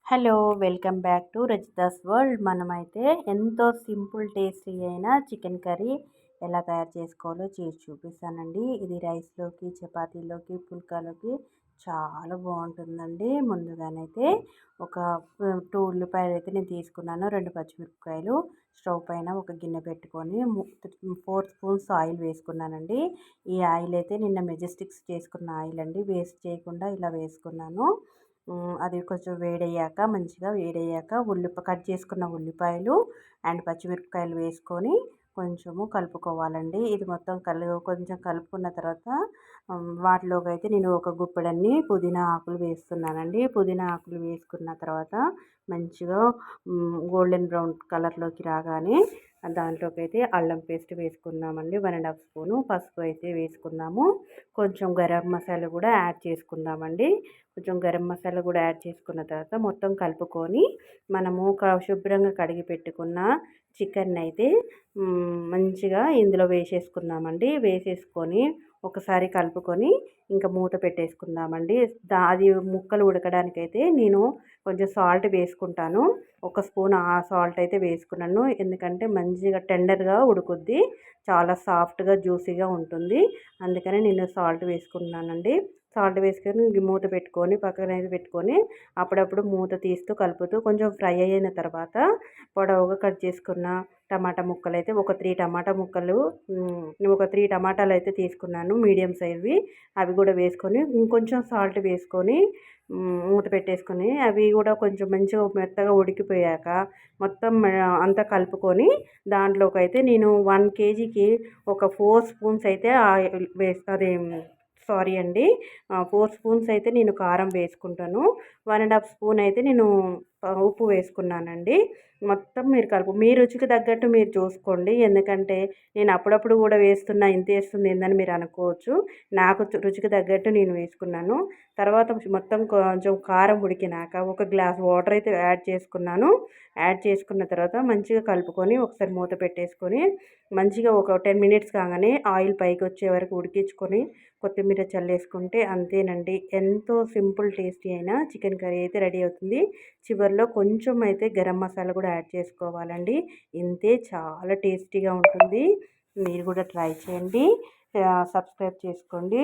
Hello! Welcome back to Rajitha's world. మనమైతే ఎంతో simple tasty అయిన చికెన్ కర్రీ ఎలా తయారు చేసుకోవాలో చేసి చూపిస్తానండి. ఇది రైస్‌లోకి, చపాతీలోకి, పుల్కాలోకి చాలా బాగుంటుందండి. ముందుగానైతే ఒక 2 ఉల్లిపాయలైతే నేను తీసుకున్నాను. 2 పచ్చిమిరపకాయలు స్టవ్ పైన ఒక గిన్నె పెట్టుకొని 4 స్పూన్స్ ఆయిల్ వేసుకున్నానండి. ఈ ఆయిల్ అయితే నిన్న మెజెస్టిక్స్ చేసుకున్న ఆయిల్ అండి. వేస్ట్ చేయకుండా ఇలా వేసుకున్నాను. అది కొంచెం మంచిగా వేడయ్యాక కట్ చేసుకున్న ఉల్లిపాయలు అండ్ పచ్చిమిరపకాయలు వేసుకొని కొంచెము కలుపుకోవాలండి. ఇది మొత్తం కొంచెం కలుపుకున్న తర్వాత వాటిలోకి అయితే నేను ఒక గుప్పెడన్ని పుదీనా ఆకులు వేస్తున్నానండి. పుదీనా ఆకులు వేసుకున్న తర్వాత మంచిగా గోల్డెన్ బ్రౌన్ కలర్లోకి రాగానే దాంట్లోకి అయితే అల్లం పేస్ట్ వేసుకుందామండి. 1½ స్పూను పసుపు అయితే వేసుకుందాము. కొంచెం గరం మసాలా కూడా యాడ్ చేసుకుందామండి. కొంచెం గరం మసాలా కూడా యాడ్ చేసుకున్న తర్వాత మొత్తం కలుపుకొని మనము శుభ్రంగా కడిగి పెట్టుకున్న చికెన్ అయితే మంచిగా ఇందులో వేసేసుకుందామండి. వేసేసుకొని ఒకసారి కలుపుకొని ఇంకా మూత పెట్టేసుకుందామండి. అది ముక్కలు ఉడకడానికైతే నేను కొంచెం సాల్ట్ వేసుకుంటాను. 1 స్పూన్ ఆ సాల్ట్ అయితే వేసుకున్నాను. ఎందుకంటే మంచిగా టెండర్గా ఉడుకుద్ది, చాలా సాఫ్ట్గా జ్యూసీగా ఉంటుంది. అందుకని నేను సాల్ట్ వేసుకున్నానండి. సాల్ట్ వేసుకొని మూత పెట్టుకొని పక్కనైతే పెట్టుకొని అప్పుడప్పుడు మూత తీస్తూ కలుపుతూ కొంచెం ఫ్రై అయిన తర్వాత పొడవుగా కట్ చేసుకున్న టమాటా ముక్కలు అయితే ఒక 3 టమాటా ముక్కలు ఒక 3 టమాటాలు అయితే తీసుకున్నాను, మీడియం సైజ్వి. అవి కూడా వేసుకొని ఇంకొంచెం సాల్ట్ వేసుకొని మూత పెట్టేసుకొని అవి కూడా కొంచెం మంచిగా మెత్తగా ఉడికిపోయాక మొత్తం అంతా కలుపుకొని దాంట్లోకి అయితే నేను 1 కేజీకి ఒక 4 స్పూన్స్ అయితే ఆయిల్ వేస్తుంది. సారీ అండి, 4 స్పూన్స్ అయితే నేను కారం వేసుకుంటాను. 1½ స్పూన్ అయితే నేను ఉప్పు వేసుకున్నానండి. మొత్తం మీ రుచికి తగ్గట్టు మీరు చూసుకోండి. ఎందుకంటే నేను అప్పుడప్పుడు కూడా వేస్తున్నా, ఇంత వేస్తుంది ఏందని మీరు అనుకోవచ్చు. నాకు రుచికి తగ్గట్టు నేను వేసుకున్నాను. తర్వాత మొత్తం కొంచెం కారం ఉడికినాక ఒక గ్లాస్ వాటర్ అయితే యాడ్ చేసుకున్నాను. యాడ్ చేసుకున్న తర్వాత మంచిగా కలుపుకొని ఒకసారి మూత పెట్టేసుకొని మంచిగా ఒక 10 మినిట్స్ కాగానే ఆయిల్ పైకి వచ్చే వరకు ఉడికించుకొని కొత్తిమీర చల్లేసుకుంటే అంతేనండి. ఎంతో సింపుల్ టేస్టీ అయిన చికెన్ కర్రీ అయితే రెడీ అవుతుంది. చివరిలో కొంచెం అయితే గరం మసాలా కూడా యాడ్ చేసుకోవాలండి. ఇంతే, చాలా టేస్టీగా ఉంటుంది. మీరు కూడా ట్రై చేయండి. సబ్స్క్రైబ్ చేసుకోండి.